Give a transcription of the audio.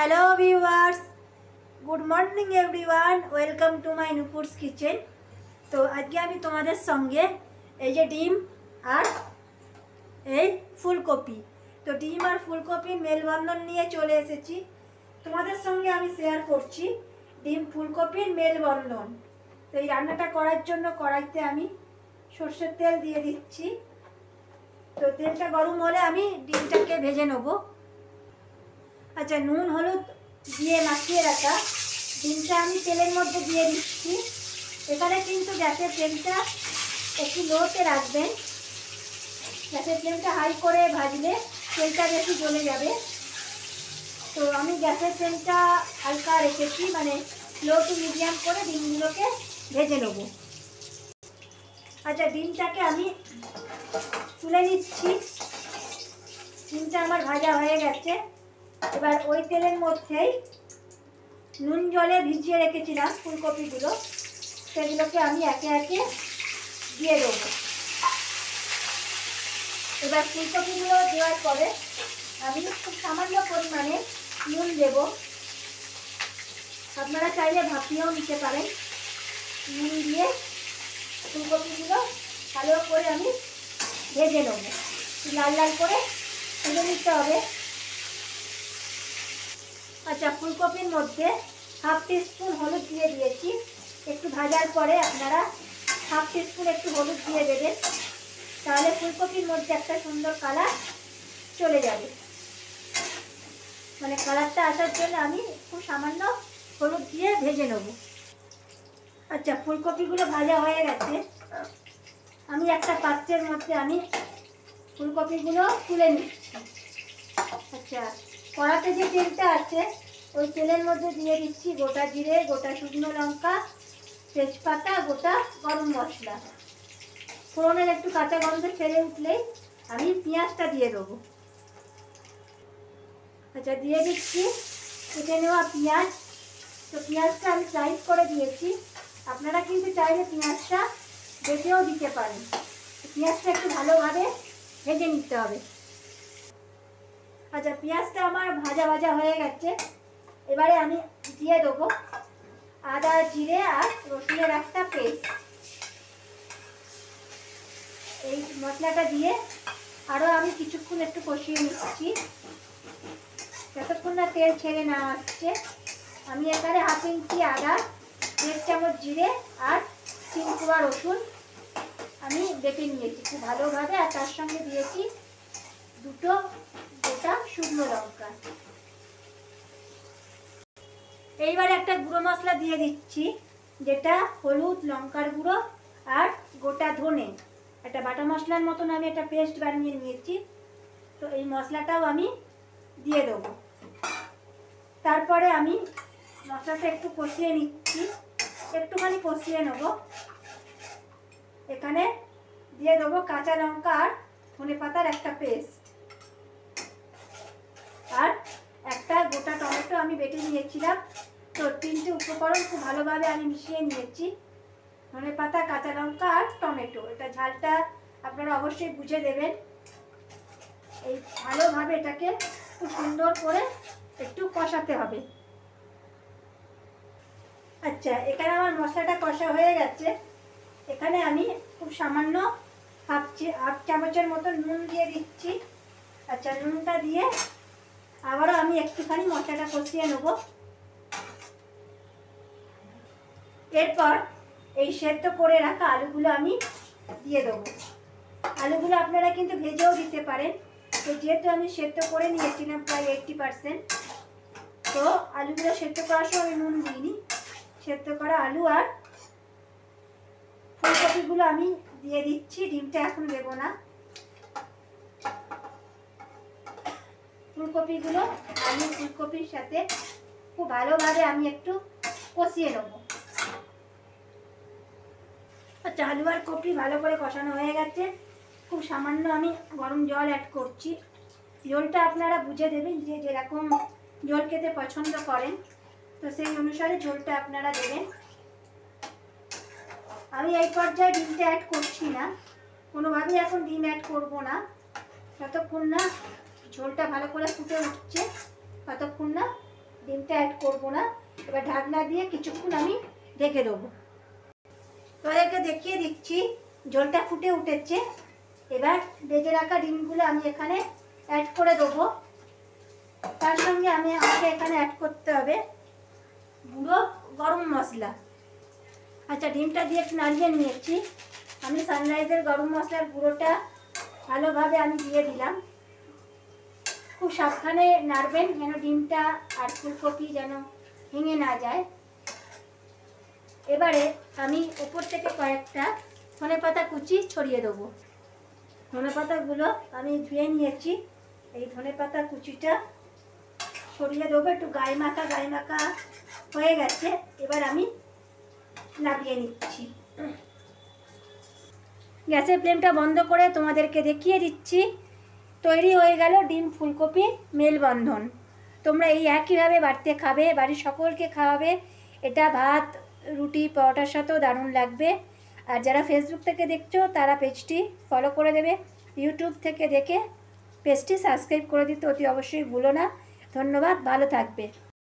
Hello viewers, good morning everyone, welcome to my Nupur's kitchen. তো আজকে আমি তোমাদের সঙ্গে এই যে ডিম আর এই ফুলকপি, তো ডিম আর ফুলকপির মেলবন্ধন নিয়ে চলে এসেছি। তোমাদের সঙ্গে আমি শেয়ার করছি ডিম ফুলকপির মেলবন্ধন। তো এই রান্নাটা করার জন্য কড়াইতে আমি সর্ষের তেল দিয়ে দিচ্ছি। তো তেলটা গরম হলে আমি ডিমটাকে ভেজে নেবো। আচ্ছা, নুন হলুদ দিয়ে মাখিয়ে রাখা ডিমটা আমি তেলের মধ্যে দিয়ে দিচ্ছি। এখানে কিন্তু গ্যাসের ফ্লেমটা একটু লোতে রাখবেন। গ্যাসের ফ্লেমটা হাই করে ভাজলে তেলটা বেশি জ্বলে যাবে। তো আমি গ্যাসের ফ্লেমটা হালকা রেখেছি, মানে লো টু মিডিয়াম করে ডিমগুলোকে ভেজে নেব। আচ্ছা, ডিমটাকে আমি তুলে নিচ্ছি। ডিমটা আমার ভাজা হয়ে গেছে। এবার ওই তেলের মধ্যেই নুন জলে ভিজিয়ে রেখেছিলাম ফুলকপিগুলো, সেগুলোকে আমি একে একে দিয়ে দেবো। এবার ফুলকপিগুলো দেওয়ার পরে আমি খুব সামান্য পরিমাণে নুন দেব। আপনারা চাইলে ভাপিয়েও নিতে পারেন। নুন দিয়ে ফুলকপিগুলো ভালো করে আমি ভেজে নেব, লাল লাল করে ভেজে নিতে হবে। আচ্ছা, ফুলকপির মধ্যে হাফ টিস্পুন হলুদ দিয়ে দিয়েছি। একটু ভাজার পরে আপনারা হাফ টিস্পুন একটু হলুদ দিয়ে দেবেন, তাহলে ফুলকপির মধ্যে একটা সুন্দর কালার চলে যাবে। মানে কালারটা আসার জন্য আমি খুব সামান্য হলুদ দিয়ে ভেজে নেব। আচ্ছা, ফুলকপিগুলো ভাজা হয়ে গেছে। আমি একটা পাত্রের মধ্যে আমি ফুলকপিগুলো তুলে নিচ্ছি। আচ্ছা, কড়াতে যে তেলটা আছে ওই তেলের মধ্যে দিয়ে দিচ্ছি গোটা জিরে, গোটা শুকনো লঙ্কা, তেজপাতা, গোটা গরম মশলা। ফোড়নের একটু কাঁচা গন্ধ ছেড়ে উঠলেই আমি পেঁয়াজটা দিয়ে দেবো। আচ্ছা, দিয়ে দিচ্ছি কেটে নেওয়া পেঁয়াজ। তো পেঁয়াজটা আমি স্লাইস করে দিয়েছি। আপনারা কিন্তু চাইলে পেঁয়াজটা বেটেও দিতে পারেন। পেঁয়াজটা একটু ভালোভাবে ভেজে নিতে হবে। আচ্ছা, পেঁয়াজটা আমার ভাজা ভাজা হয়ে গেছে। এবারে আমি দিয়ে দেবো আদা, জিরে আর রসুনের একটা পেস্ট। এই মশলাটা দিয়ে আরও আমি কিছুক্ষণ একটু কষিয়ে নিচ্ছি, যতক্ষণ না তেল ছেড়ে না আসছে। আমি এখানে হাফ ইঞ্চি আদা, 1 চামচ জিরে আর 3 কোয়া রসুন আমি বেটে নিয়েছি খুব ভালোভাবে। আর তার সঙ্গে দিয়েছি 2 গোটা শুকনো লঙ্কা। এইবারে একটা গুঁড়ো মশলা দিয়ে দিচ্ছি, যেটা হলুদ, লঙ্কার গুঁড়ো আর গোটা ধনে। একটা বাটা মশলার মতন আমি একটা পেস্ট বানিয়ে নিয়েছি। তো এই মশলাটাও আমি দিয়ে দেবো। তারপরে আমি মশলাটা একটু কষিয়ে নিচ্ছি, একটুখানি কষিয়ে নেব। এখানে দিয়ে দেবো কাঁচা লঙ্কা আর ধনে পাতার একটা পেস্ট, আর একটা গোটা টমেটো আমি বেটে নিয়েছিলাম। তো 3টে উপকরণ খুব ভালোভাবে আমি মিশিয়ে নিয়েছি, ধনে পাতা, কাঁচা লঙ্কা আর টমেটো। এটা ঝালটা আপনারা অবশ্যই বুঝে দেবেন। এই ভালোভাবে এটাকে খুব সুন্দর করে একটু কষাতে হবে। আচ্ছা, এখানে আমার মশলাটা কষা হয়ে গেছে। এখানে আমি খুব সামান্য হাফ চামচের মতো নুন দিয়ে দিচ্ছি। আচ্ছা, নুনটা দিয়ে আবারও আমি একটুখানি মশলাটা কষিয়ে নেব। এরপর এই সেদ্ধ করে রাখা আলুগুলো আমি দিয়ে দেবো। আলুগুলো আপনারা কিন্তু ভেজেও দিতে পারেন। তো যেহেতু আমি সেদ্ধ করে নিয়েছিলাম প্রায় 80%, তো আলুগুলো সেদ্ধ করার সময় আমি নুন দিইনি। সেদ্ধ করা আলু আর ফুলকপিগুলো আমি দিয়ে দিচ্ছি। ডিমটা এখন দেবো না। ফুলকপিগুলো আলু ফুলকপির সাথে খুব ভালোভাবে আমি একটু কষিয়ে নেব। আচ্ছা, আলু আর কপি ভালো করে কষানো হয়ে গেছে। খুব সামান্য আমি গরম জল অ্যাড করছি। জলটা আপনারা বুঝে দেবেন, যে যেরকম জল খেতে পছন্দ করেন তো সেই অনুসারে জলটা আপনারা দেবেন। আমি এই পর্যায়ে ডিমটা অ্যাড করছি না, কোনোভাবেই এখন ডিম অ্যাড করব না যতক্ষণ না ঝোলটা ভালো করে ফুটে উঠছে, ততক্ষণ না ডিমটা অ্যাড করবো না। এবার ঢাকনা দিয়ে কিছুক্ষণ আমি ঢেকে দেবো। তোমাদেরকে দেখিয়ে দিচ্ছি, জলটা ফুটে উঠেছে। এবার ভেজে রাখা ডিমগুলো আমি এখানে অ্যাড করে দেবো। তার সঙ্গে আমাকে এখানে অ্যাড করতে হবে গুঁড়ো গরম মশলা। আচ্ছা, ডিমটা দিয়ে একটু নাড়িয়ে নিয়েছি। আমি সানরাইজের গরম মশলার গুঁড়োটা ভালোভাবে আমি দিয়ে দিলাম। খুব সাবধানে নাড়বেন যেন ডিমটা আর ফুলকপি যেন ভেঙে না যায়। এবারে আমি উপর থেকে কয়েকটা ধনেপাতা কুচি ছড়িয়ে দেবো। ধনেপাতাগুলো আমি ধুয়ে নিয়েছি। এই ধনেপাতা কুচিটা ছড়িয়ে দেবো। একটু গায়ে মাখা হয়ে গেছে। এবার আমি নামিয়ে নিচ্ছি। গ্যাসের ফ্লেমটা বন্ধ করে তোমাদেরকে দেখিয়ে দিচ্ছি। তৈরি হয়ে গেল ডিম ফুলকপি মেলবন্ধন। তোমরা এই একইভাবে বাড়িতে খাবে, বাড়ির সকলকে খাওয়াবে। এটা ভাত, রুটি, পরোটার সাথেও দারুণ লাগবে। আর যারা ফেসবুক থেকে দেখছো তারা পেজটি ফলো করে দেবে। ইউটিউব থেকে দেখে পেজটি সাবস্ক্রাইব করে দিতে অতি অবশ্যই ভুলো না। ধন্যবাদ, ভালো থাকবে।